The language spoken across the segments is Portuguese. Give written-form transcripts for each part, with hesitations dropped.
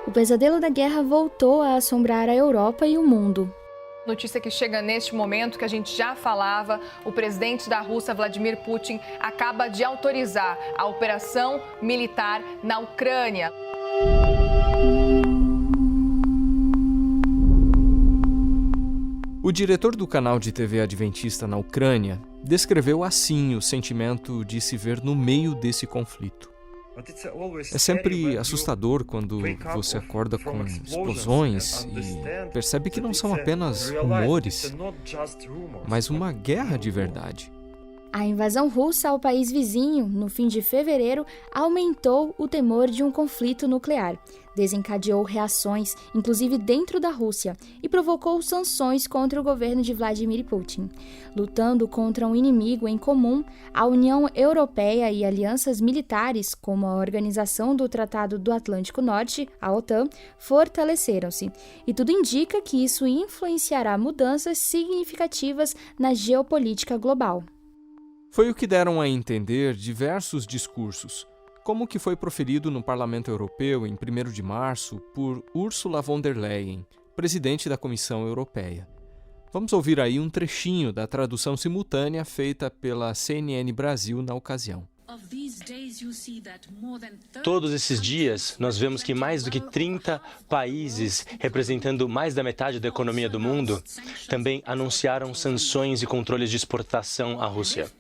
O pesadelo da guerra voltou a assombrar a Europa e o mundo. Notícia que chega neste momento, que a gente já falava, o presidente da Rússia, Vladimir Putin, acaba de autorizar a operação militar na Ucrânia. O diretor do canal de TV adventista na Ucrânia descreveu assim o sentimento de se ver no meio desse conflito. É sempre assustador quando você acorda com explosões e percebe que não são apenas rumores, mas uma guerra de verdade. A invasão russa ao país vizinho, no fim de fevereiro, aumentou o temor de um conflito nuclear, desencadeou reações, inclusive dentro da Rússia, e provocou sanções contra o governo de Vladimir Putin. Lutando contra um inimigo em comum, a União Europeia e alianças militares, como a Organização do Tratado do Atlântico Norte, a OTAN, fortaleceram-se. E tudo indica que isso influenciará mudanças significativas na geopolítica global. Foi o que deram a entender diversos discursos, como o que foi proferido no Parlamento Europeu em 1º de março por Ursula von der Leyen, presidente da Comissão Europeia. Vamos ouvir aí um trechinho da tradução simultânea feita pela CNN Brasil na ocasião. Todos esses dias, nós vemos que mais do que 30 países, representando mais da metade da economia do mundo, também anunciaram sanções e controles de exportação à Rússia.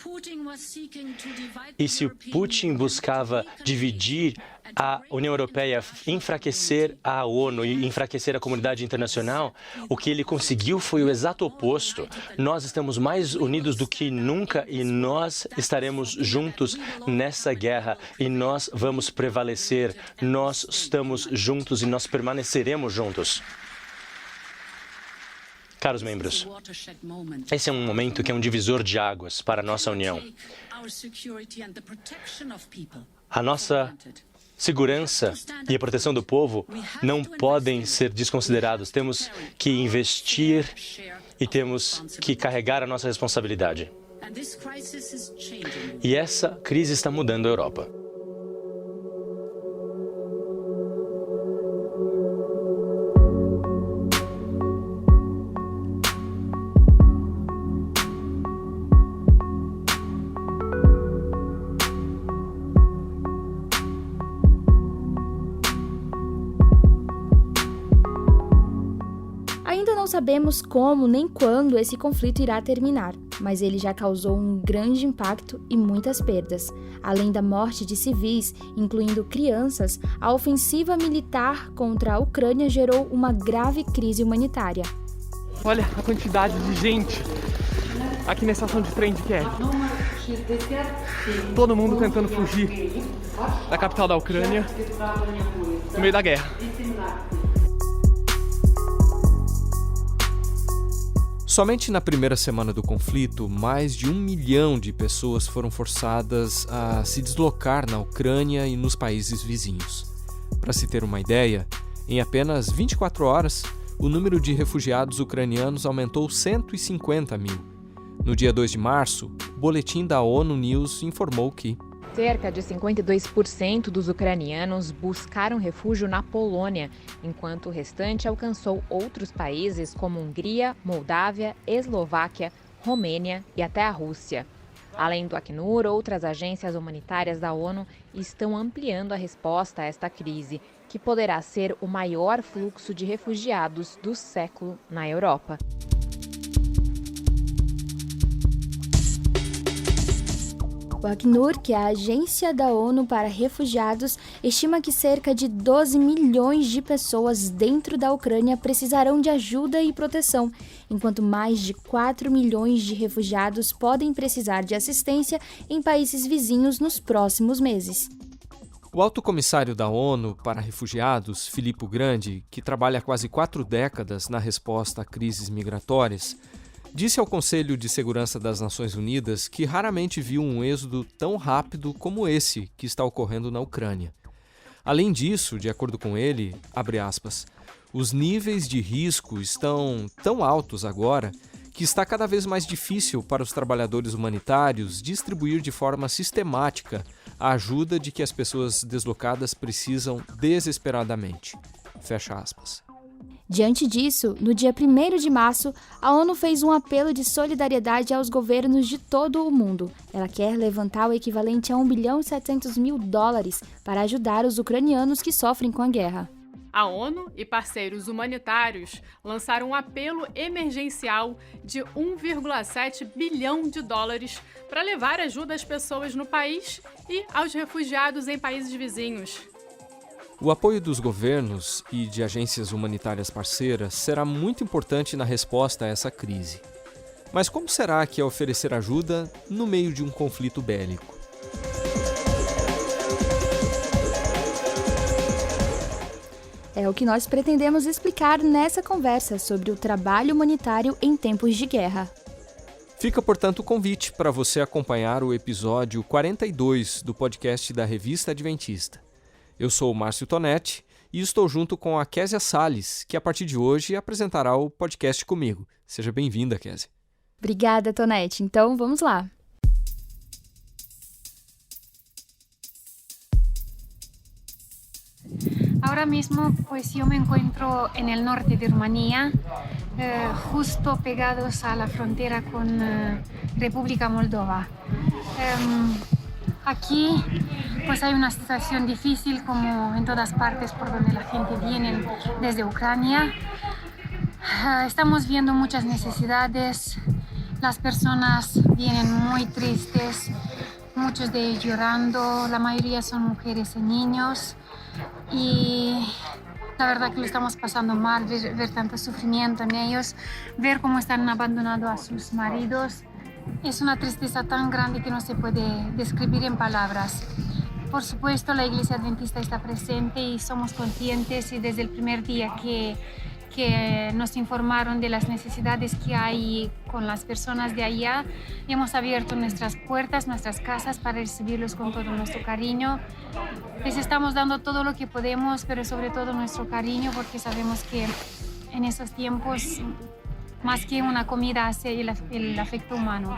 E se o Putin buscava dividir a União Europeia, enfraquecer a ONU e enfraquecer a comunidade internacional, o que ele conseguiu foi o exato oposto. Nós estamos mais unidos do que nunca e nós estaremos juntos nessa guerra e nós vamos prevalecer. Nós estamos juntos e nós permaneceremos juntos. Caros membros, esse é um momento que é um divisor de águas para a nossa União. A nossa segurança e a proteção do povo não podem ser desconsiderados. Temos que investir e temos que carregar a nossa responsabilidade. E essa crise está mudando a Europa. Ainda não sabemos como nem quando esse conflito irá terminar, mas ele já causou um grande impacto e muitas perdas. Além da morte de civis, incluindo crianças, a ofensiva militar contra a Ucrânia gerou uma grave crise humanitária. Olha a quantidade de gente aqui na estação de trem de Kiev. Todo mundo tentando fugir da capital da Ucrânia no meio da guerra. Somente na primeira semana do conflito, mais de 1 milhão de pessoas foram forçadas a se deslocar na Ucrânia e nos países vizinhos. Para se ter uma ideia, em apenas 24 horas, o número de refugiados ucranianos aumentou 150 mil. No dia 2 de março, o boletim da ONU News informou que cerca de 52% dos ucranianos buscaram refúgio na Polônia, enquanto o restante alcançou outros países como Hungria, Moldávia, Eslováquia, Romênia e até a Rússia. Além do Acnur, outras agências humanitárias da ONU estão ampliando a resposta a esta crise, que poderá ser o maior fluxo de refugiados do século na Europa. O Acnur, que é a agência da ONU para refugiados, estima que cerca de 12 milhões de pessoas dentro da Ucrânia precisarão de ajuda e proteção, enquanto mais de 4 milhões de refugiados podem precisar de assistência em países vizinhos nos próximos meses. O alto comissário da ONU para refugiados, Filippo Grandi, que trabalha há quase 4 décadas na resposta a crises migratórias, disse ao Conselho de Segurança das Nações Unidas que raramente viu um êxodo tão rápido como esse que está ocorrendo na Ucrânia. Além disso, de acordo com ele, abre aspas, os níveis de risco estão tão altos agora que está cada vez mais difícil para os trabalhadores humanitários distribuir de forma sistemática a ajuda de que as pessoas deslocadas precisam desesperadamente. Fecha aspas. Diante disso, no dia 1º de março, a ONU fez um apelo de solidariedade aos governos de todo o mundo. Ela quer levantar o equivalente a $1,7 bilhão para ajudar os ucranianos que sofrem com a guerra. A ONU e parceiros humanitários lançaram um apelo emergencial de $1,7 bilhão para levar ajuda às pessoas no país e aos refugiados em países vizinhos. O apoio dos governos e de agências humanitárias parceiras será muito importante na resposta a essa crise. Mas como será que é oferecer ajuda no meio de um conflito bélico? É o que nós pretendemos explicar nessa conversa sobre o trabalho humanitário em tempos de guerra. Fica, portanto, o convite para você acompanhar o episódio 42 do podcast da Revista Adventista. Eu sou o Márcio Tonetti e estou junto com a Késia Salles, que a partir de hoje apresentará o podcast comigo. Seja bem-vinda, Késia. Obrigada, Tonetti. Então, vamos lá. Ahora mismo, pues yo me encuentro en el norte de Rumanía, justo pegados a la frontera con República Moldova. Aquí pues hay una situación difícil como en todas partes por donde la gente viene desde Ucrania. Estamos viendo muchas necesidades, las personas vienen muy tristes, muchos de ellos llorando, la mayoría son mujeres y niños y la verdad que lo estamos pasando mal, ver tanto sufrimiento en ellos, ver cómo están abandonados a sus maridos. Es una tristeza tan grande que no se puede describir en palabras. Por supuesto, la Iglesia Adventista está presente y somos conscientes y desde el primer día que nos informaron de las necesidades que hay con las personas de allá, hemos abierto nuestras puertas, nuestras casas para recibirlos con todo nuestro cariño. Les estamos dando todo lo que podemos, pero sobre todo nuestro cariño, porque sabemos que en esos tiempos más que una comida hace el afecto humano.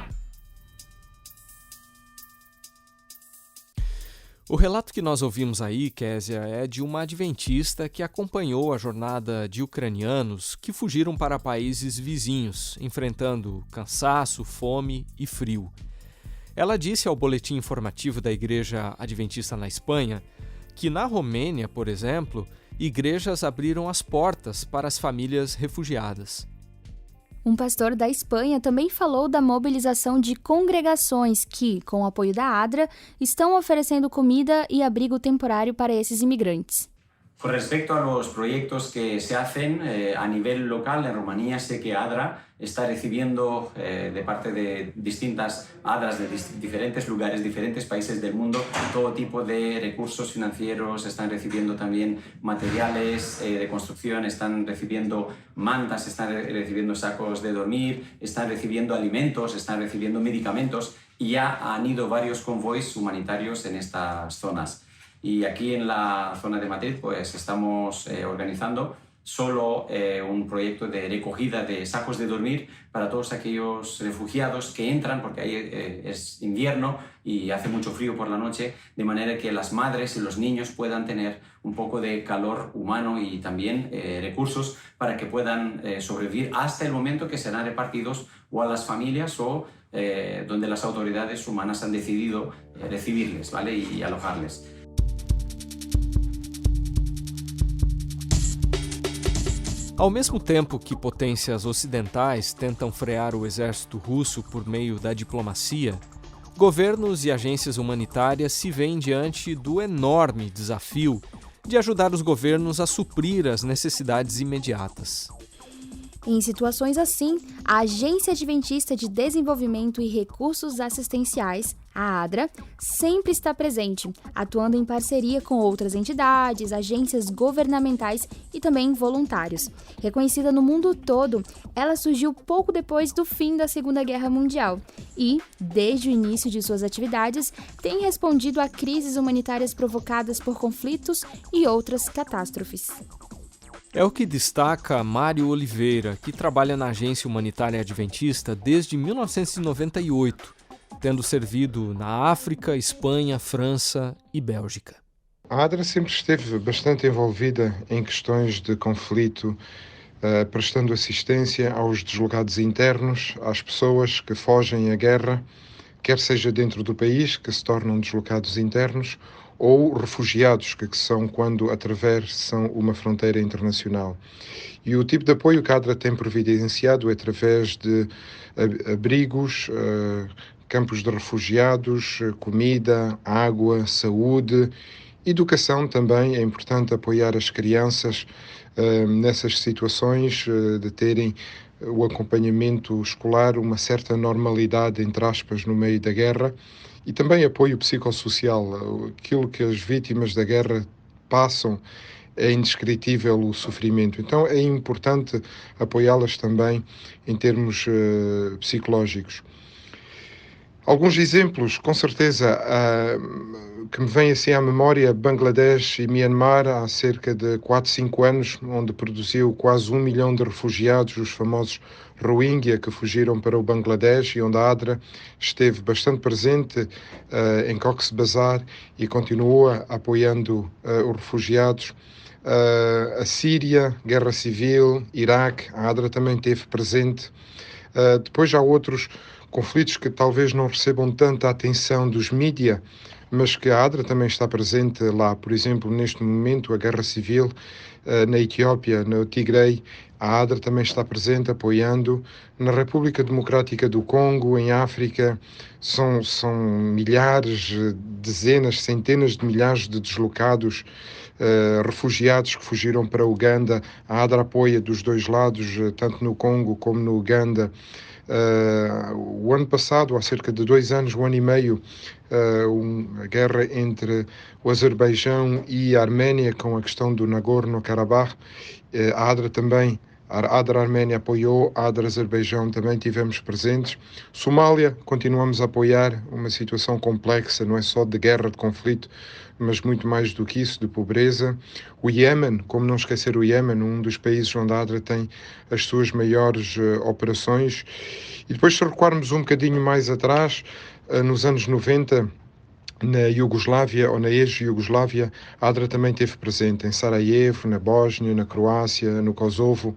O relato que nós ouvimos aí, Késia, é de uma adventista que acompanhou a jornada de ucranianos que fugiram para países vizinhos, enfrentando cansaço, fome e frio. Ela disse ao boletim informativo da Igreja Adventista na Espanha que na Romênia, por exemplo, igrejas abriram as portas para as famílias refugiadas. Um pastor da Espanha também falou da mobilização de congregações que, com o apoio da ADRA, estão oferecendo comida e abrigo temporário para esses imigrantes. Con respecto a los proyectos que se hacen a nivel local, en Rumanía sé que ADRA está recibiendo de parte de distintas ADRAs de diferentes lugares, diferentes países del mundo, todo tipo de recursos financieros, están recibiendo también materiales de construcción, están recibiendo mantas, están recibiendo sacos de dormir, están recibiendo alimentos, están recibiendo medicamentos y ya han ido varios convoys humanitarios en estas zonas. Y aquí en la zona de Madrid pues estamos organizando solo un proyecto de recogida de sacos de dormir para todos aquellos refugiados que entran, porque ahí es invierno y hace mucho frío por la noche, de manera que las madres y los niños puedan tener un poco de calor humano y también recursos para que puedan sobrevivir hasta el momento que serán repartidos o a las familias o donde las autoridades humanas han decidido recibirles, ¿vale? Y alojarles. Ao mesmo tempo que potências ocidentais tentam frear o exército russo por meio da diplomacia, governos e agências humanitárias se veem diante do enorme desafio de ajudar os governos a suprir as necessidades imediatas. Em situações assim, a Agência Adventista de Desenvolvimento e Recursos Assistenciais, a ADRA, sempre está presente, atuando em parceria com outras entidades, agências governamentais e também voluntários. Reconhecida no mundo todo, ela surgiu pouco depois do fim da Segunda Guerra Mundial e, desde o início de suas atividades, tem respondido a crises humanitárias provocadas por conflitos e outras catástrofes. É o que destaca Mário Oliveira, que trabalha na Agência Humanitária Adventista desde 1998, tendo servido na África, Espanha, França e Bélgica. A ADRA sempre esteve bastante envolvida em questões de conflito, prestando assistência aos deslocados internos, às pessoas que fogem à guerra, quer seja dentro do país, que se tornam deslocados internos, ou refugiados, que são quando atravessam uma fronteira internacional. E o tipo de apoio que a ADRA tem providenciado é através de abrigos, campos de refugiados, comida, água, saúde, educação também. É importante apoiar as crianças nessas situações de terem o acompanhamento escolar, uma certa normalidade, entre aspas, no meio da guerra, e também apoio psicossocial. Aquilo que as vítimas da guerra passam é indescritível, o sofrimento. Então é importante apoiá-las também em termos psicológicos. Alguns exemplos, com certeza, que me vêm assim à memória: Bangladesh e Myanmar, há cerca de 4, 5 anos, onde produziu quase 1 milhão de refugiados, os famosos Rohingya, que fugiram para o Bangladesh, e onde a ADRA esteve bastante presente em Cox's Bazar e continua apoiando os refugiados. A Síria, Guerra Civil, Iraque, a ADRA também esteve presente. Depois há outros conflitos que talvez não recebam tanta atenção dos mídia, mas que a ADRA também está presente lá. Por exemplo, neste momento, a Guerra Civil na Etiópia, no Tigray, a ADRA também está presente, apoiando. Na República Democrática do Congo, em África, são milhares, dezenas, centenas de milhares de deslocados, refugiados que fugiram para Uganda. A ADRA apoia dos dois lados, tanto no Congo como no Uganda. O ano passado, há cerca de 2 anos, 1 ano e meio, a guerra entre o Azerbaijão e a Arménia, com a questão do Nagorno-Karabakh, a ADRA também, a ADRA Arménia apoiou, a ADRA Azerbaijão também tivemos presentes. Somália, continuamos a apoiar, uma situação complexa, não é só de guerra, de conflito, mas muito mais do que isso, de pobreza. O Iémen, como não esquecer o Iémen, um dos países onde a ADRA tem as suas maiores operações. E depois, se recuarmos um bocadinho mais atrás, nos anos 90, na Iugoslávia ou na ex-Iugoslávia, a ADRA também esteve presente em Sarajevo, na Bósnia, na Croácia, no Kosovo.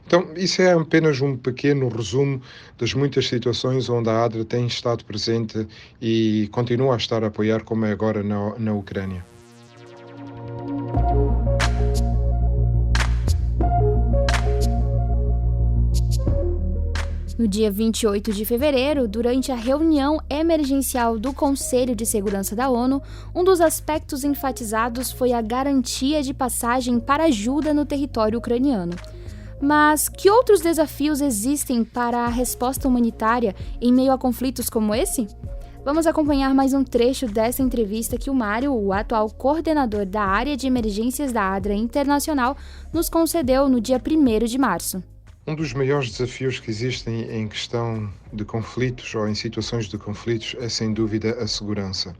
Então, isso é apenas um pequeno resumo das muitas situações onde a ADRA tem estado presente e continua a estar a apoiar, como é agora na Ucrânia. No dia 28 de fevereiro, durante a reunião emergencial do Conselho de Segurança da ONU, um dos aspectos enfatizados foi a garantia de passagem para ajuda no território ucraniano. Mas que outros desafios existem para a resposta humanitária em meio a conflitos como esse? Vamos acompanhar mais um trecho dessa entrevista que o Mário, o atual coordenador da área de emergências da ADRA Internacional, nos concedeu no dia 1º de março. Um dos maiores desafios que existem em questão de conflitos ou em situações de conflitos é, sem dúvida, a segurança.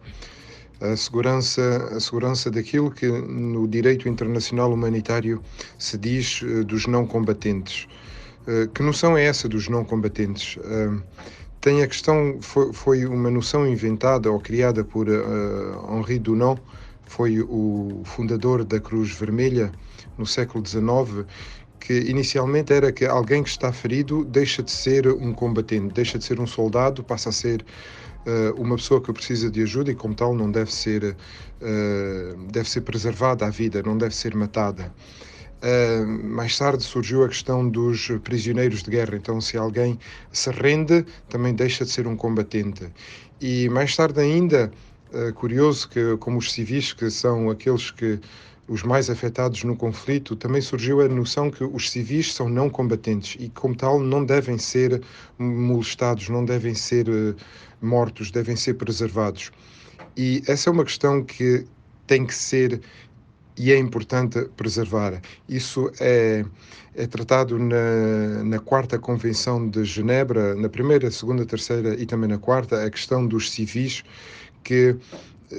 A segurança daquilo que no direito internacional humanitário se diz dos não combatentes. Que noção é essa dos não combatentes? Tem a questão, foi uma noção inventada ou criada por Henri Dunant, foi o fundador da Cruz Vermelha no século XIX, que inicialmente era que alguém que está ferido deixa de ser um combatente, deixa de ser um soldado, passa a ser uma pessoa que precisa de ajuda e, como tal, não deve ser preservada a vida, não deve ser matada. Mais tarde surgiu a questão dos prisioneiros de guerra. Então, se alguém se rende, também deixa de ser um combatente. E mais tarde ainda, curioso que, como os civis, que são aqueles que os mais afetados no conflito, também surgiu a noção que os civis são não combatentes e, como tal, não devem ser molestados, não devem ser mortos, devem ser preservados. E essa é uma questão que tem que ser e é importante preservar. Isso é tratado na 4ª Convenção de Genebra, na 1ª, 2ª, 3ª e também na 4ª, a questão dos civis que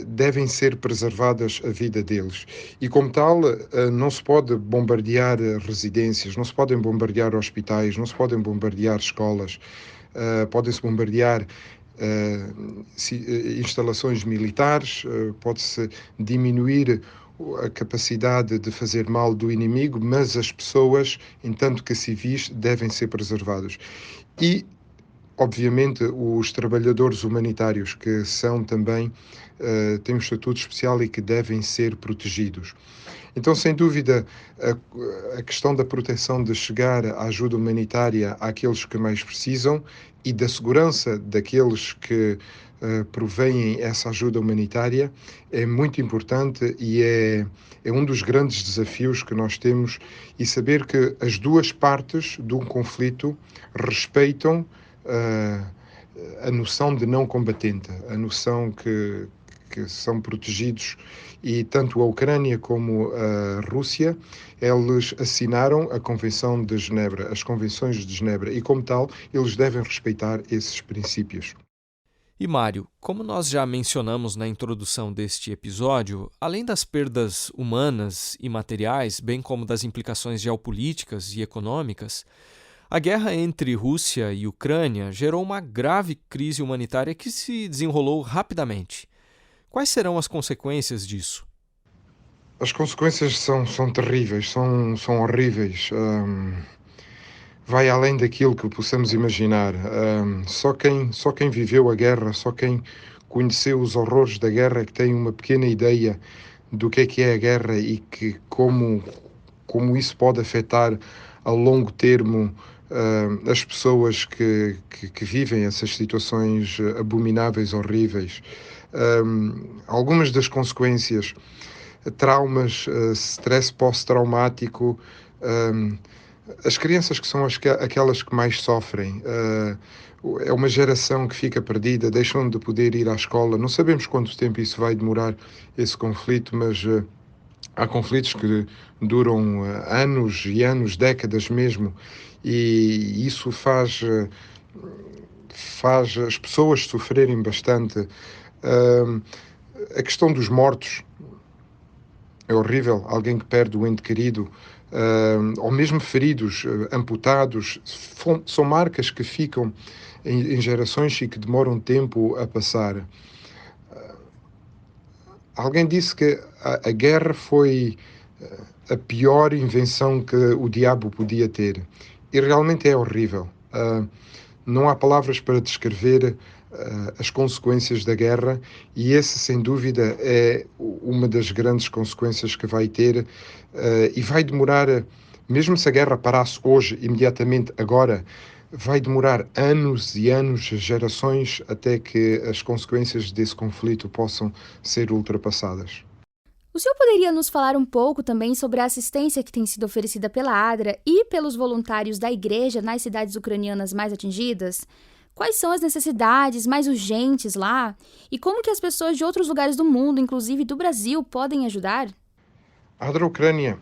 devem ser preservadas a vida deles. E, como tal, não se pode bombardear residências, não se podem bombardear hospitais, não se podem bombardear escolas, podem-se bombardear instalações militares, pode-se diminuir a capacidade de fazer mal do inimigo, mas as pessoas, entanto que civis, devem ser preservados. E, obviamente, os trabalhadores humanitários, que são também, têm um estatuto especial e que devem ser protegidos. Então, sem dúvida, a questão da proteção, de chegar à ajuda humanitária àqueles que mais precisam e da segurança daqueles que provêm essa ajuda humanitária é muito importante e é um dos grandes desafios que nós temos, e saber que as duas partes de um conflito respeitam a noção de não combatente, a noção que são protegidos, e tanto a Ucrânia como a Rússia, eles assinaram a Convenção de Genebra, as Convenções de Genebra, e como tal, eles devem respeitar esses princípios. E Mário, como nós já mencionamos na introdução deste episódio, além das perdas humanas e materiais, bem como das implicações geopolíticas e econômicas, a guerra entre Rússia e Ucrânia gerou uma grave crise humanitária que se desenrolou rapidamente. Quais serão as consequências disso? As consequências são terríveis, são horríveis. Vai além daquilo que possamos imaginar. Só quem viveu a guerra, só quem conheceu os horrores da guerra, que tem uma pequena ideia do que é a guerra e que como isso pode afetar a longo termo as pessoas que vivem essas situações abomináveis, horríveis. Algumas das consequências, traumas, stress pós-traumático, as crianças que são aquelas que mais sofrem, é uma geração que fica perdida, deixam de poder ir à escola. Não sabemos quanto tempo isso vai demorar, esse conflito, mas há conflitos que duram anos e anos, décadas mesmo, e isso faz as pessoas sofrerem bastante. A questão dos mortos é horrível, alguém que perde o ente querido, ou mesmo feridos, amputados, são marcas que ficam em gerações e que demoram tempo a passar. Alguém disse que a guerra foi a pior invenção que o diabo podia ter, e realmente é horrível. Não há palavras para descrever as consequências da guerra, e esse, sem dúvida, é uma das grandes consequências que vai ter, e vai demorar, mesmo se a guerra parasse hoje, imediatamente, agora, vai demorar anos e anos, gerações, até que as consequências desse conflito possam ser ultrapassadas. O senhor poderia nos falar um pouco também sobre a assistência que tem sido oferecida pela ADRA e pelos voluntários da igreja nas cidades ucranianas mais atingidas? Quais são as necessidades mais urgentes lá? E como que as pessoas de outros lugares do mundo, inclusive do Brasil, podem ajudar? A ADRA Ucrânia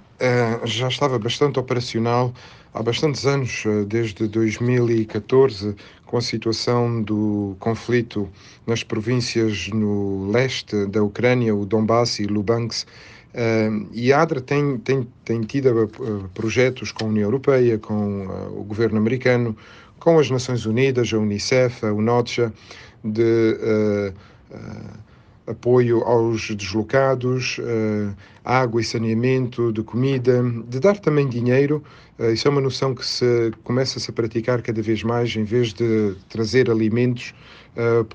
já estava bastante operacional há bastantes anos, desde 2014, com a situação do conflito nas províncias no leste da Ucrânia, o Donbass e Luhansk. E a ADRA tem tido projetos com a União Europeia, com o governo americano, com as Nações Unidas, a Unicef, a UNOCHA, de apoio aos deslocados, água e saneamento, de comida, de dar também dinheiro. Isso é uma noção que começa-se a praticar cada vez mais. Em vez de trazer alimentos,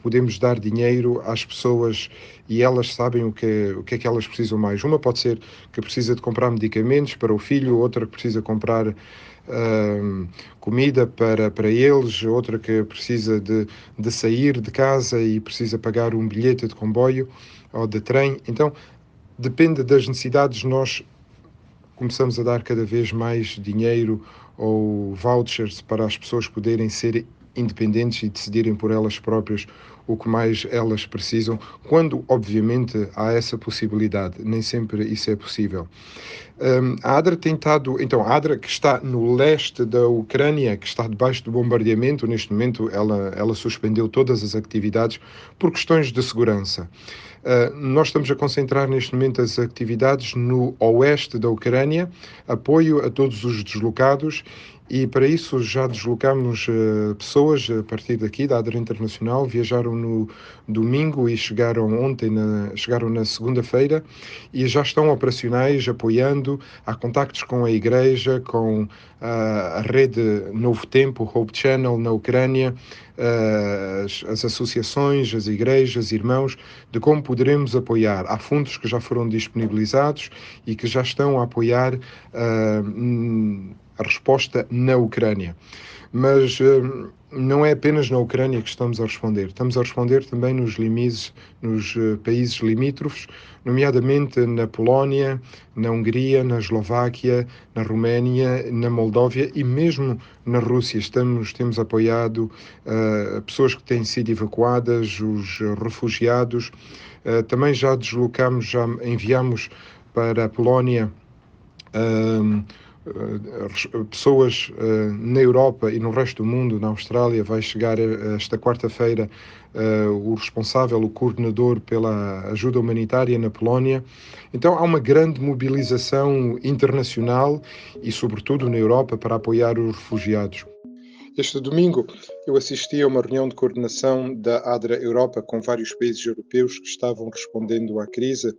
podemos dar dinheiro às pessoas, e elas sabem o que é que elas precisam mais. Uma pode ser que precisa de comprar medicamentos para o filho, outra que precisa comprar comida para eles, outra que precisa de sair de casa e precisa pagar um bilhete de comboio ou de trem. Então, depende das necessidades, nós começamos a dar cada vez mais dinheiro ou vouchers para as pessoas poderem ser independentes e decidirem por elas próprias o que mais elas precisam, quando, obviamente, há essa possibilidade. Nem sempre isso é possível. A ADRA a ADRA, que está no leste da Ucrânia, que está debaixo do bombardeamento, neste momento ela suspendeu todas as atividades por questões de segurança. Nós estamos a concentrar neste momento as atividades no oeste da Ucrânia, apoio a todos os deslocados E para isso já deslocamos pessoas a partir daqui, da ADRA Internacional, viajaram no domingo e chegaram na segunda-feira e já estão operacionais, apoiando. Há contactos com a Igreja, com a rede Novo Tempo, Hope Channel na Ucrânia, as associações, as igrejas, irmãos, de como poderemos apoiar. Há fundos que já foram disponibilizados e que já estão a apoiar a resposta na Ucrânia. Mas não é apenas na Ucrânia que estamos a responder também nos países limítrofes, nomeadamente na Polónia, na Hungria, na Eslováquia, na Roménia, na Moldóvia e mesmo na Rússia. Temos apoiado pessoas que têm sido evacuadas, os refugiados. Também já enviamos para a Polónia pessoas na Europa e no resto do mundo. Na Austrália vai chegar esta quarta-feira o responsável, o coordenador pela ajuda humanitária na Polónia. Então há uma grande mobilização internacional e sobretudo na Europa para apoiar os refugiados. Este domingo eu assisti a uma reunião de coordenação da ADRA Europa com vários países europeus que estavam respondendo à crise.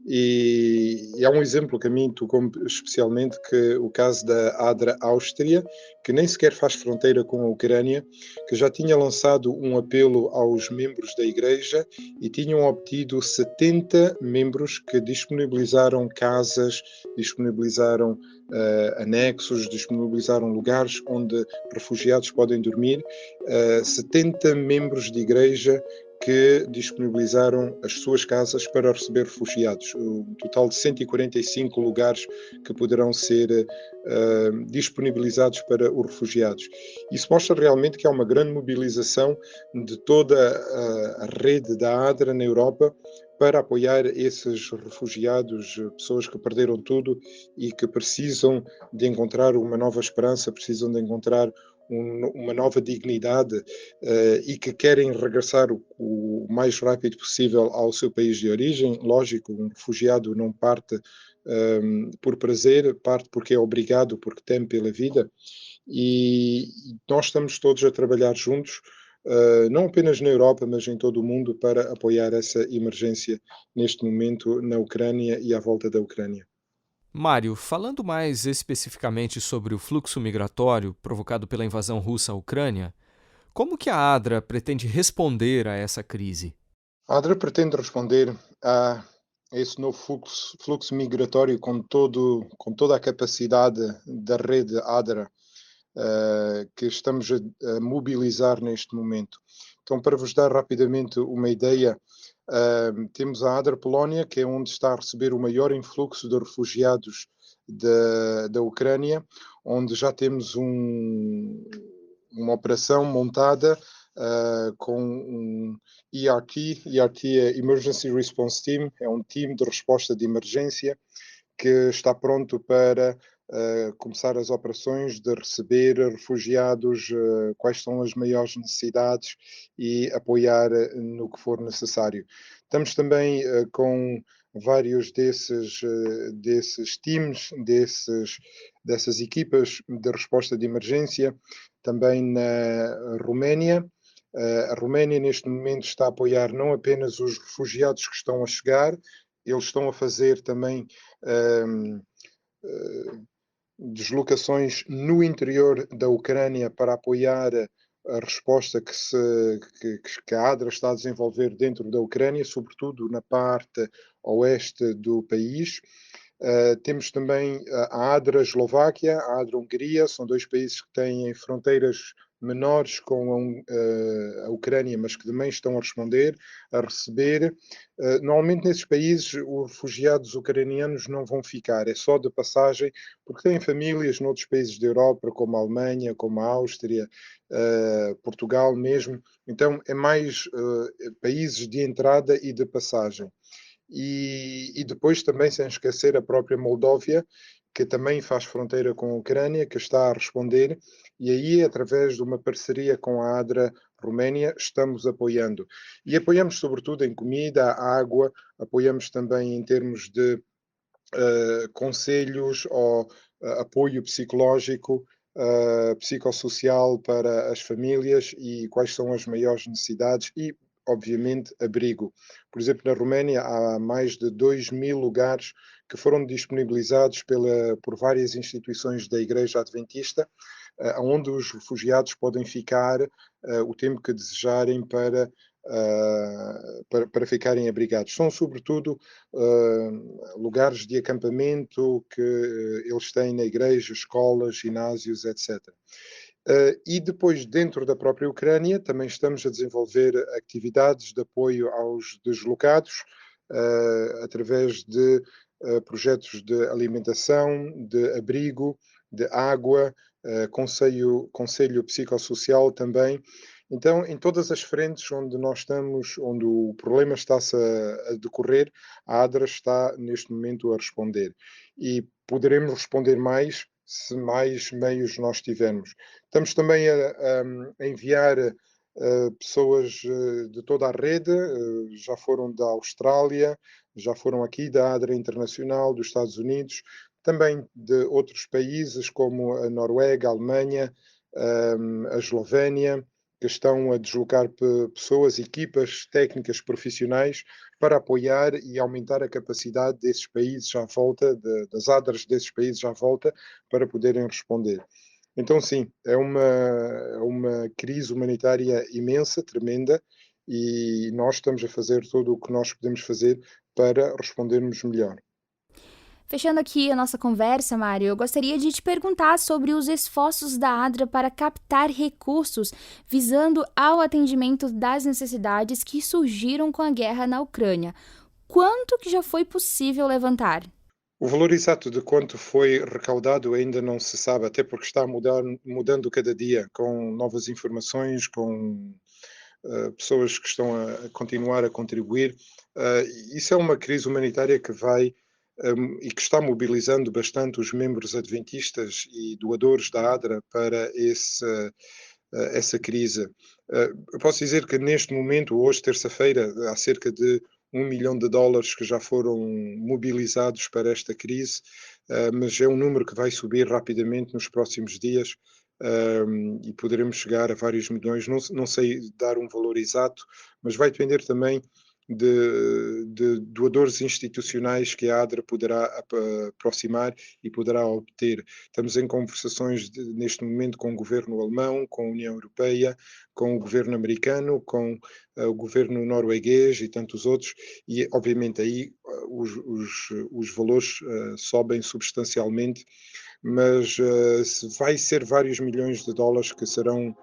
E há um exemplo que a mim tocou especialmente, que o caso da ADRA Áustria, que nem sequer faz fronteira com a Ucrânia, que já tinha lançado um apelo aos membros da Igreja e tinham obtido 70 membros que disponibilizaram casas, disponibilizaram anexos, disponibilizaram lugares onde refugiados podem dormir. 70 membros de Igreja que disponibilizaram as suas casas para receber refugiados. Um total de 145 lugares que poderão ser disponibilizados para os refugiados. Isso mostra realmente que há uma grande mobilização de toda a rede da ADRA na Europa para apoiar esses refugiados, pessoas que perderam tudo e que precisam de encontrar uma nova esperança, precisam de encontrar uma nova dignidade e que querem regressar o mais rápido possível ao seu país de origem. Lógico, um refugiado não parte por prazer, parte porque é obrigado, porque teme pela vida. E nós estamos todos a trabalhar juntos, não apenas na Europa, mas em todo o mundo, para apoiar essa emergência neste momento na Ucrânia e à volta da Ucrânia. Mário, falando mais especificamente sobre o fluxo migratório provocado pela invasão russa à Ucrânia, como que a ADRA pretende responder a essa crise? A ADRA pretende responder a esse novo fluxo migratório com toda a capacidade da rede ADRA que estamos a mobilizar neste momento. Então, para vos dar rapidamente uma ideia, temos a ADRA Polónia, que é onde está a receber o maior influxo de refugiados da Ucrânia, onde já temos uma operação montada com um ERT é Emergency Response Team, é um time de resposta de emergência que está pronto para começar as operações de receber refugiados, quais são as maiores necessidades e apoiar no que for necessário. Estamos também com vários desses times, dessas equipas de resposta de emergência, também na Roménia. A Roménia neste momento está a apoiar não apenas os refugiados que estão a chegar, eles estão a fazer também deslocações no interior da Ucrânia para apoiar a resposta que a ADRA está a desenvolver dentro da Ucrânia, sobretudo na parte oeste do país. Temos também a ADRA Eslováquia, a ADRA Hungria, são dois países que têm fronteiras menores com a Ucrânia, mas que também estão a responder, a receber. Normalmente nesses países os refugiados ucranianos não vão ficar, é só de passagem, porque têm famílias noutros países da Europa, como a Alemanha, como a Áustria, Portugal mesmo. Então é mais países de entrada e de passagem. E depois também, sem esquecer, a própria Moldóvia, que também faz fronteira com a Ucrânia, que está a responder, e aí, através de uma parceria com a ADRA Roménia, estamos apoiando. E apoiamos sobretudo em comida, água, apoiamos também em termos de conselhos ou apoio psicológico, psicossocial para as famílias e quais são as maiores necessidades e, obviamente, abrigo. Por exemplo, na Roménia há mais de 2.000 lugares que foram disponibilizados por várias instituições da Igreja Adventista, onde os refugiados podem ficar o tempo que desejarem para ficarem abrigados. São, sobretudo, lugares de acampamento que eles têm na igreja, escolas, ginásios, etc. E depois, dentro da própria Ucrânia, também estamos a desenvolver atividades de apoio aos deslocados, através de projetos de alimentação, de abrigo, de água, conselho psicossocial também. Então, em todas as frentes onde nós estamos, onde o problema está-se a decorrer, a ADRA está neste momento a responder. E poderemos responder mais se mais meios nós tivermos. Estamos também a enviar pessoas de toda a rede, já foram da Austrália, já foram aqui da ADRA Internacional, dos Estados Unidos, também de outros países como a Noruega, a Alemanha, a Eslovénia, que estão a deslocar pessoas, equipas técnicas profissionais para apoiar e aumentar a capacidade desses países à volta, das ADRAs desses países à volta, para poderem responder. Então, sim, é uma crise humanitária imensa, tremenda, e nós estamos a fazer tudo o que nós podemos fazer para respondermos melhor. Fechando aqui a nossa conversa, Mário, eu gostaria de te perguntar sobre os esforços da ADRA para captar recursos visando ao atendimento das necessidades que surgiram com a guerra na Ucrânia. Quanto que já foi possível levantar? O valor exato de quanto foi recaudado ainda não se sabe, até porque está mudando cada dia, com novas informações, com pessoas que estão a continuar a contribuir. Isso é uma crise humanitária que vai e que está mobilizando bastante os membros adventistas e doadores da ADRA para essa crise. Eu posso dizer que neste momento, hoje, terça-feira, há cerca de $1 milhão que já foram mobilizados para esta crise, mas é um número que vai subir rapidamente nos próximos dias e poderemos chegar a vários milhões. Não sei dar um valor exato, mas vai depender também de doadores institucionais que a ADRA poderá aproximar e poderá obter. Estamos em conversações neste momento com o governo alemão, com a União Europeia, com o governo americano, com o governo norueguês e tantos outros, e obviamente aí os valores sobem substancialmente, mas vai ser vários milhões de dólares que serão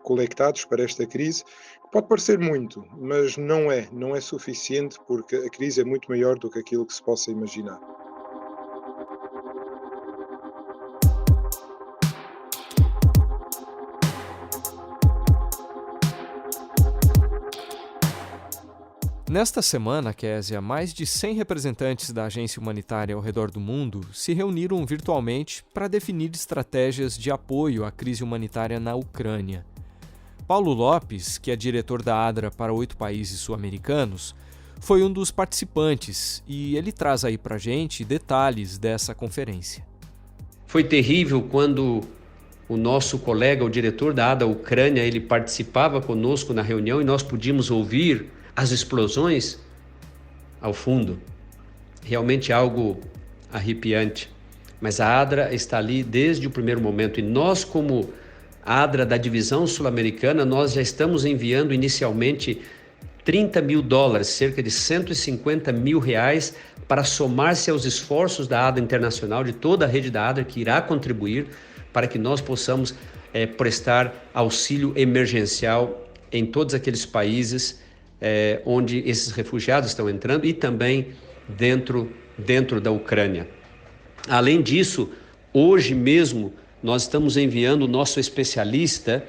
colectados para esta crise. Pode parecer muito, mas não é suficiente, porque a crise é muito maior do que aquilo que se possa imaginar. Nesta semana, Késia, mais de 100 representantes da agência humanitária ao redor do mundo se reuniram virtualmente para definir estratégias de apoio à crise humanitária na Ucrânia. Paulo Lopes, que é diretor da ADRA para 8 países sul-americanos, foi um dos participantes e ele traz aí para a gente detalhes dessa conferência. Foi terrível quando o nosso colega, o diretor da ADRA Ucrânia, ele participava conosco na reunião e nós podíamos ouvir as explosões ao fundo. Realmente algo arrepiante. Mas a ADRA está ali desde o primeiro momento e nós, como ADRA da divisão sul-americana, nós já estamos enviando inicialmente $30 mil, cerca de R$150 mil, para somar-se aos esforços da ADRA internacional, de toda a rede da ADRA, que irá contribuir para que nós possamos prestar auxílio emergencial em todos aqueles países onde esses refugiados estão entrando e também dentro da Ucrânia. Além disso, hoje mesmo, nós estamos enviando o nosso especialista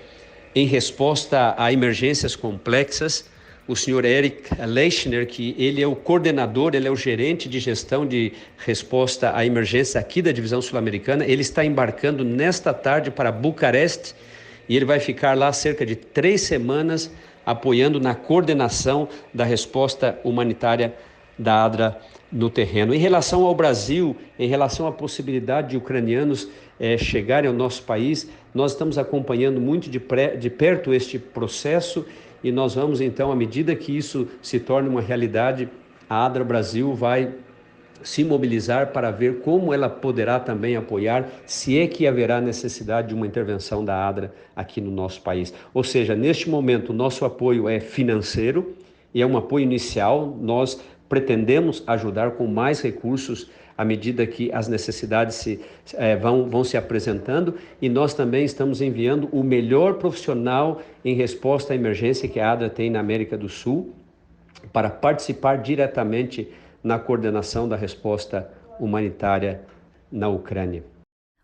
em resposta a emergências complexas, o senhor Eric Leichner, que ele é o coordenador, ele é o gerente de gestão de resposta a emergência aqui da divisão sul-americana. Ele está embarcando nesta tarde para Bucareste e ele vai ficar lá cerca de 3 semanas apoiando na coordenação da resposta humanitária da ADRA no terreno. Em relação ao Brasil, em relação à possibilidade de ucranianos chegarem ao nosso país, nós estamos acompanhando muito de perto este processo e nós vamos então, à medida que isso se torne uma realidade, a ADRA Brasil vai se mobilizar para ver como ela poderá também apoiar, se é que haverá necessidade de uma intervenção da ADRA aqui no nosso país. Ou seja, neste momento, o nosso apoio é financeiro e é um apoio inicial. Nós pretendemos ajudar com mais recursos à medida que as necessidades vão se apresentando, e nós também estamos enviando o melhor profissional em resposta à emergência que a ADRA tem na América do Sul para participar diretamente na coordenação da resposta humanitária na Ucrânia.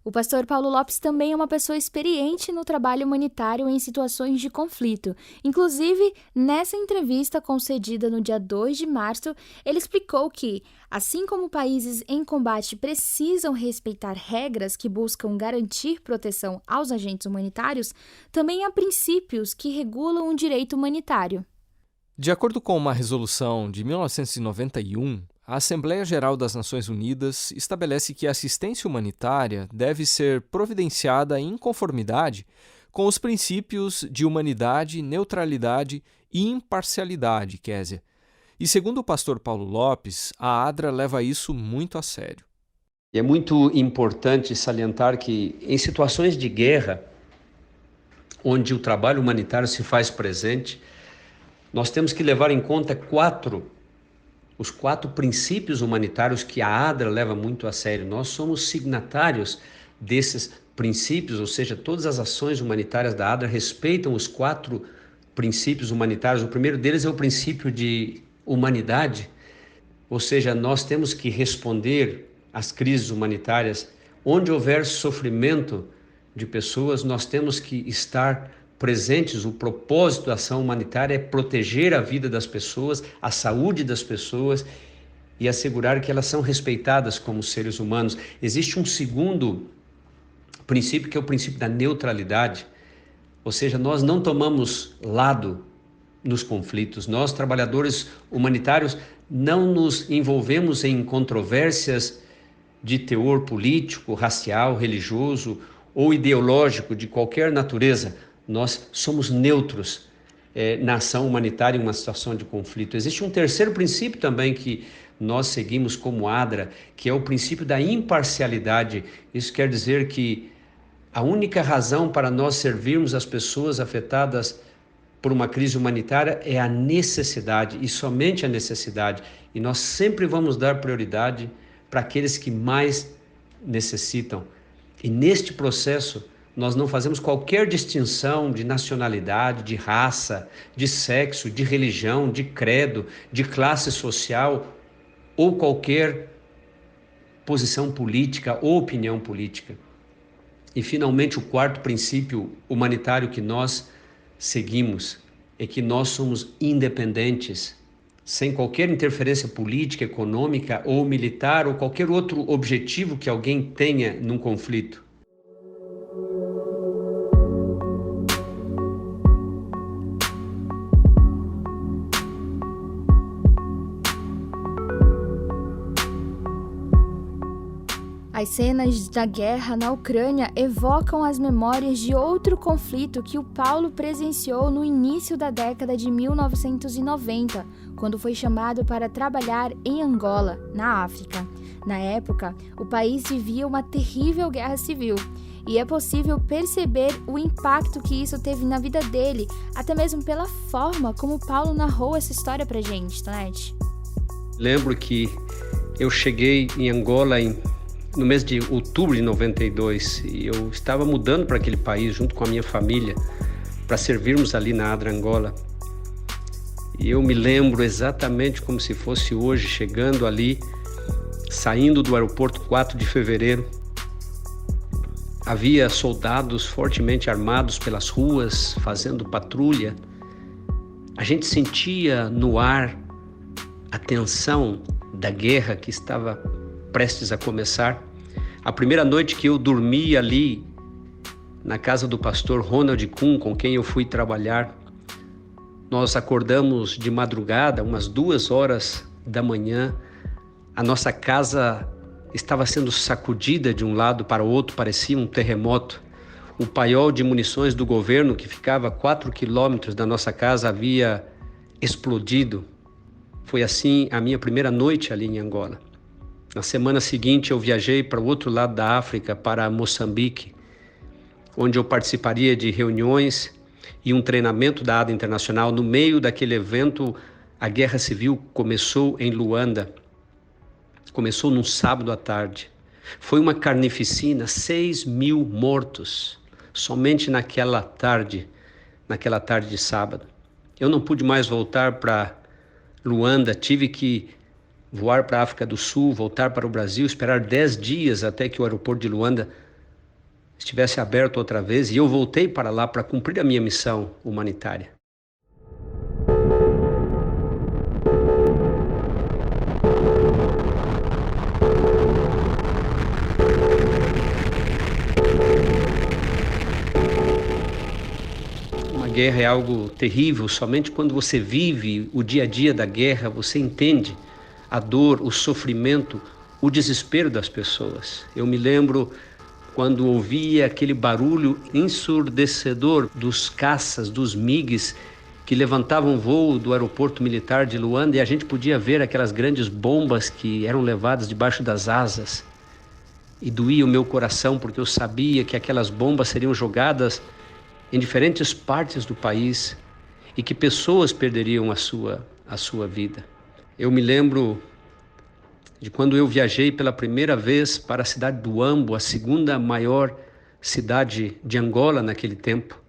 O pastor Paulo Lopes também é uma pessoa experiente no trabalho humanitário em situações de conflito. Inclusive, nessa entrevista concedida no dia 2 de março, ele explicou que, assim como países em combate precisam respeitar regras que buscam garantir proteção aos agentes humanitários, também há princípios que regulam o direito humanitário. De acordo com uma resolução de 1991, a Assembleia Geral das Nações Unidas estabelece que a assistência humanitária deve ser providenciada em conformidade com os princípios de humanidade, neutralidade e imparcialidade, Kézia. E segundo o pastor Paulo Lopes, a ADRA leva isso muito a sério. É muito importante salientar que em situações de guerra, onde o trabalho humanitário se faz presente, nós temos que levar em conta os quatro princípios humanitários que a ADRA leva muito a sério. Nós somos signatários desses princípios, ou seja, todas as ações humanitárias da ADRA respeitam os 4 princípios humanitários. O primeiro deles é o princípio de humanidade, ou seja, nós temos que responder às crises humanitárias. Onde houver sofrimento de pessoas, nós temos que estar presentes. O propósito da ação humanitária é proteger a vida das pessoas, a saúde das pessoas e assegurar que elas são respeitadas como seres humanos. Existe um segundo princípio, que é o princípio da neutralidade, ou seja, nós não tomamos lado nos conflitos. Nós, trabalhadores humanitários, não nos envolvemos em controvérsias de teor político, racial, religioso ou ideológico de qualquer natureza. Nós somos neutros na ação humanitária em uma situação de conflito. Existe um terceiro princípio também que nós seguimos como ADRA, que é o princípio da imparcialidade. Isso quer dizer que a única razão para nós servirmos as pessoas afetadas por uma crise humanitária é a necessidade, e somente a necessidade. E nós sempre vamos dar prioridade para aqueles que mais necessitam. E neste processo, nós não fazemos qualquer distinção de nacionalidade, de raça, de sexo, de religião, de credo, de classe social ou qualquer posição política ou opinião política. E, finalmente, o quarto princípio humanitário que nós seguimos é que nós somos independentes, sem qualquer interferência política, econômica ou militar ou qualquer outro objetivo que alguém tenha num conflito. As cenas da guerra na Ucrânia evocam as memórias de outro conflito que o Paulo presenciou no início da década de 1990, quando foi chamado para trabalhar em Angola, na África. Na época, o país vivia uma terrível guerra civil, e é possível perceber o impacto que isso teve na vida dele, até mesmo pela forma como o Paulo narrou essa história pra gente, Tonete. Lembro que eu cheguei em Angola no mês de outubro de 92, e eu estava mudando para aquele país junto com a minha família para servirmos ali na ADRA Angola. E eu me lembro exatamente como se fosse hoje, chegando ali, saindo do aeroporto 4 de fevereiro. Havia soldados fortemente armados pelas ruas, fazendo patrulha. A gente sentia no ar a tensão da guerra que estava prestes a começar. A primeira noite que eu dormi ali na casa do pastor Ronald Kuhn, com quem eu fui trabalhar, nós acordamos de madrugada, umas 2 horas da manhã, A nossa casa estava sendo sacudida de um lado para o outro, parecia um terremoto. O paiol de munições do governo, que ficava a 4 quilômetros da nossa casa, havia explodido. Foi assim a minha primeira noite ali em Angola. Na semana seguinte eu viajei para o outro lado da África, para Moçambique, onde eu participaria de reuniões e um treinamento da ADA Internacional. No meio daquele evento, a guerra civil começou em Luanda. Começou num sábado à tarde. Foi uma carnificina, 6.000 mortos, somente naquela tarde de sábado. Eu não pude mais voltar para Luanda, tive que voar para a África do Sul, voltar para o Brasil, esperar 10 dias até que o aeroporto de Luanda estivesse aberto outra vez, e eu voltei para lá para cumprir a minha missão humanitária. Uma guerra é algo terrível, somente quando você vive o dia a dia da guerra, você entende a dor, o sofrimento, o desespero das pessoas. Eu me lembro quando ouvia aquele barulho ensurdecedor dos caças, dos MiGs, que levantavam voo do aeroporto militar de Luanda, e a gente podia ver aquelas grandes bombas que eram levadas debaixo das asas. E doía o meu coração, porque eu sabia que aquelas bombas seriam jogadas em diferentes partes do país e que pessoas perderiam a sua vida. Eu me lembro de quando eu viajei pela primeira vez para a cidade do Ambo, a segunda maior cidade de Angola naquele tempo.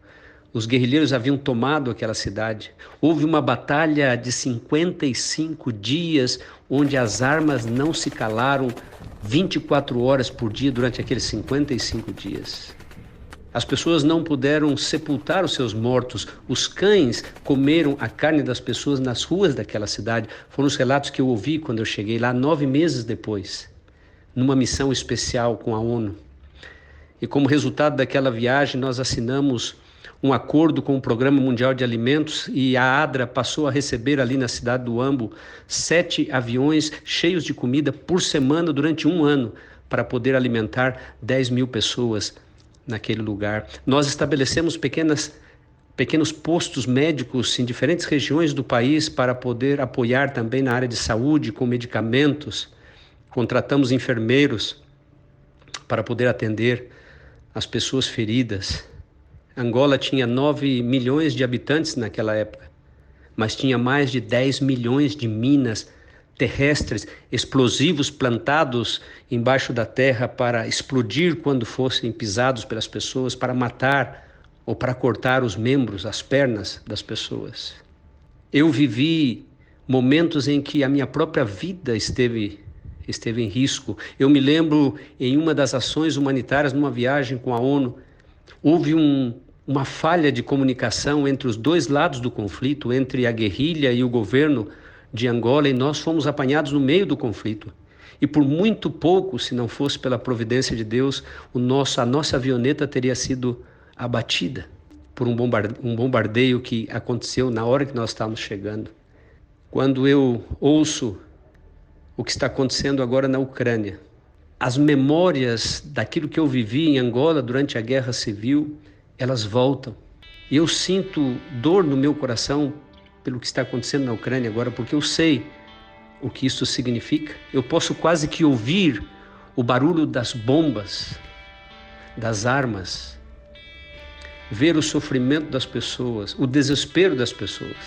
Os guerrilheiros haviam tomado aquela cidade. Houve uma batalha de 55 dias, onde as armas não se calaram 24 horas por dia durante aqueles 55 dias. As pessoas não puderam sepultar os seus mortos. Os cães comeram a carne das pessoas nas ruas daquela cidade. Foram os relatos que eu ouvi quando eu cheguei lá 9 meses depois, numa missão especial com a ONU. E como resultado daquela viagem, nós assinamos um acordo com o Programa Mundial de Alimentos, e a ADRA passou a receber ali na cidade do Ambo 7 aviões cheios de comida por semana durante 1 ano, para poder alimentar 10.000 pessoas naquele lugar. Nós estabelecemos pequenos postos médicos em diferentes regiões do país para poder apoiar também na área de saúde com medicamentos. Contratamos enfermeiros para poder atender as pessoas feridas. Angola tinha 9 milhões de habitantes naquela época, mas tinha mais de 10 milhões de minas terrestres, explosivos plantados embaixo da terra para explodir quando fossem pisados pelas pessoas, para matar ou para cortar os membros, as pernas das pessoas. Eu vivi momentos em que a minha própria vida esteve em risco. Eu me lembro, em uma das ações humanitárias, numa viagem com a ONU, houve uma falha de comunicação entre os dois lados do conflito, entre a guerrilha e o governo de Angola, e nós fomos apanhados no meio do conflito. E por muito pouco, se não fosse pela providência de Deus, a nossa avioneta teria sido abatida por um bombardeio que aconteceu na hora que nós estávamos chegando. Quando eu ouço o que está acontecendo agora na Ucrânia, as memórias daquilo que eu vivi em Angola durante a Guerra Civil, elas voltam. E eu sinto dor no meu coração pelo que está acontecendo na Ucrânia agora, porque eu sei o que isso significa. Eu posso quase que ouvir o barulho das bombas, das armas, ver o sofrimento das pessoas, o desespero das pessoas.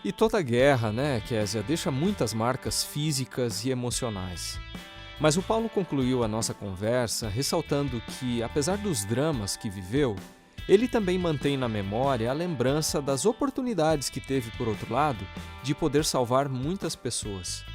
E toda guerra, né, Kézia, deixa muitas marcas físicas e emocionais. Mas o Paulo concluiu a nossa conversa ressaltando que, apesar dos dramas que viveu, ele também mantém na memória a lembrança das oportunidades que teve, por outro lado, de poder salvar muitas pessoas.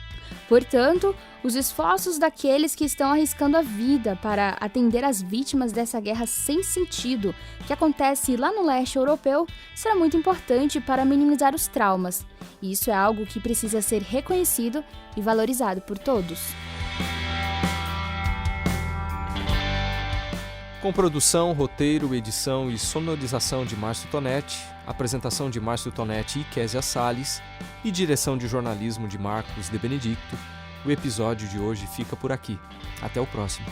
Portanto, os esforços daqueles que estão arriscando a vida para atender as vítimas dessa guerra sem sentido que acontece lá no leste europeu será muito importante para minimizar os traumas. E isso é algo que precisa ser reconhecido e valorizado por todos. Com produção, roteiro, edição e sonorização de Márcio Tonetti, apresentação de Márcio Tonetti e Késia Salles e direção de jornalismo de Marcos de Benedicto, o episódio de hoje fica por aqui. Até o próximo.